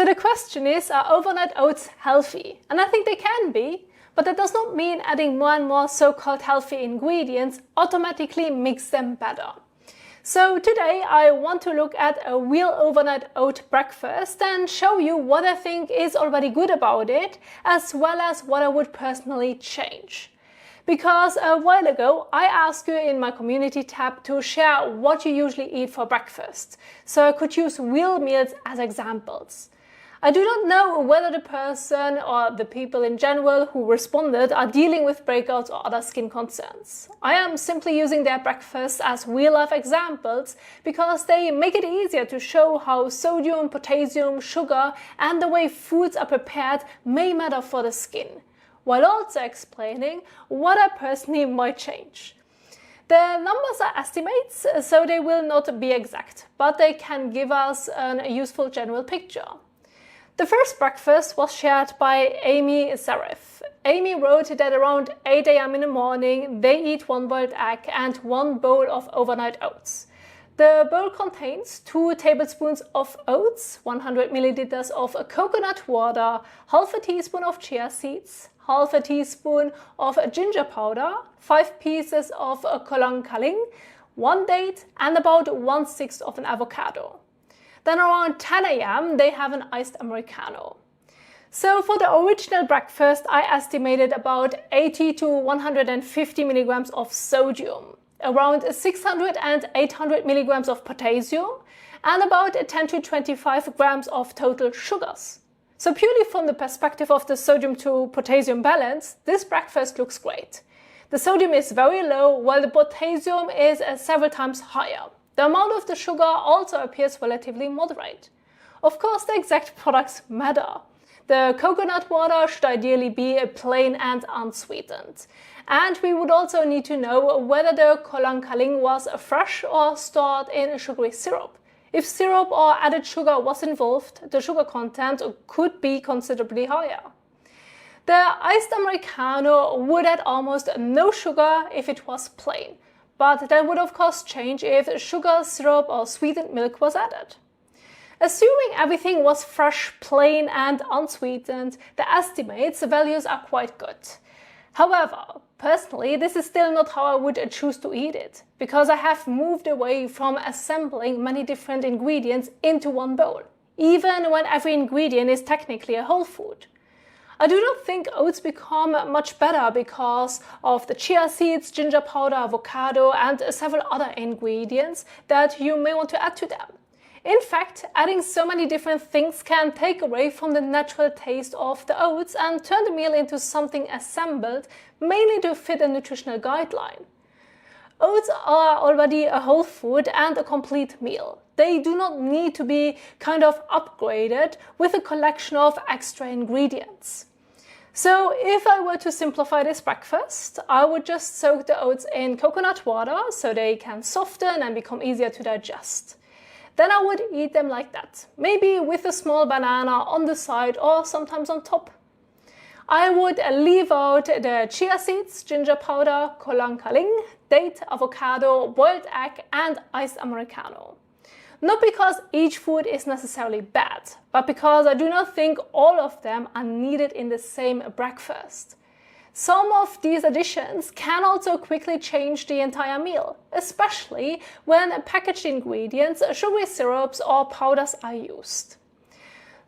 So the question is, are overnight oats healthy? And I think they can be, but that does not mean adding more and more so-called healthy ingredients automatically makes them better. So today I want to look at a real overnight oat breakfast and show you what I think is already good about it, as well as what I would personally change. Because a while ago I asked you in my community tab to share what you usually eat for breakfast, so I could use real meals as examples. I do not know whether the person or the people in general who responded are dealing with breakouts or other skin concerns. I am simply using their breakfasts as real-life examples because they make it easier to show how sodium, potassium, sugar and the way foods are prepared may matter for the skin, while also explaining what I personally might change. The numbers are estimates, so they will not be exact, but they can give us a useful general picture. The first breakfast was shared by Emy Syarif. Amy wrote that around 8 a.m. in the morning they eat 1 boiled egg and 1 bowl of overnight oats. The bowl contains 2 tablespoons of oats, 100 milliliters of coconut water, half a teaspoon of chia seeds, half a teaspoon of ginger powder, 5 pieces of kolang kaling, 1 date and about 1/6 of an avocado. Then around 10 a.m. they have an iced Americano. So for the original breakfast I estimated about 80 to 150 milligrams of sodium, around 600 and 800 milligrams of potassium, and about 10 to 25 grams of total sugars. So purely from the perspective of the sodium to potassium balance, this breakfast looks great. The sodium is very low while the potassium is several times higher. The amount of the sugar also appears relatively moderate. Of course, the exact products matter. The coconut water should ideally be plain and unsweetened. And we would also need to know whether the kolang kaling was fresh or stored in sugary syrup. If syrup or added sugar was involved, the sugar content could be considerably higher. The iced Americano would add almost no sugar if it was plain, but that would of course change if sugar, syrup or sweetened milk was added. Assuming everything was fresh, plain and unsweetened, the estimates values are quite good. However, personally this is still not how I would choose to eat it, because I have moved away from assembling many different ingredients into one bowl, even when every ingredient is technically a whole food. I do not think oats become much better because of the chia seeds, ginger powder, avocado and several other ingredients that you may want to add to them. In fact, adding so many different things can take away from the natural taste of the oats and turn the meal into something assembled mainly to fit a nutritional guideline. Oats are already a whole food and a complete meal. They do not need to be kind of upgraded with a collection of extra ingredients. So if I were to simplify this breakfast, I would just soak the oats in coconut water so they can soften and become easier to digest. Then I would eat them like that, maybe with a small banana on the side or sometimes on top. I would leave out the chia seeds, ginger powder, kolang kaling, date, avocado, boiled egg and iced Americano. Not because each food is necessarily bad, but because I do not think all of them are needed in the same breakfast. Some of these additions can also quickly change the entire meal, especially when packaged ingredients, sugary syrups or powders are used.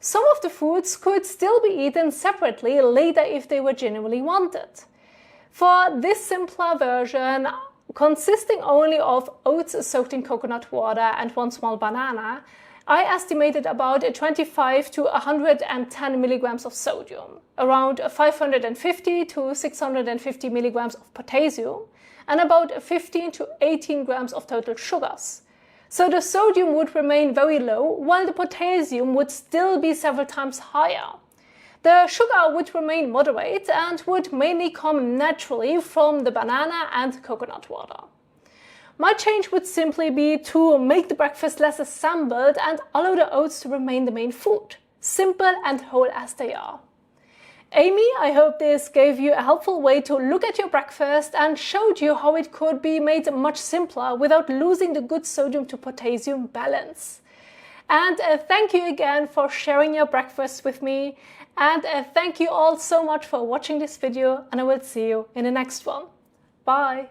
Some of the foods could still be eaten separately later if they were genuinely wanted. For this simpler version, consisting only of oats soaked in coconut water and 1 small banana, I estimated about 25 to 110 milligrams of sodium, around 550 to 650 milligrams of potassium, and about 15 to 18 grams of total sugars. So the sodium would remain very low, while the potassium would still be several times higher. The sugar would remain moderate and would mainly come naturally from the banana and coconut water. My change would simply be to make the breakfast less assembled and allow the oats to remain the main food, simple and whole as they are. Amy, I hope this gave you a helpful way to look at your breakfast and showed you how it could be made much simpler without losing the good sodium to potassium balance. And thank you again for sharing your breakfast with me. And thank you all so much for watching this video, and I will see you in the next one. Bye!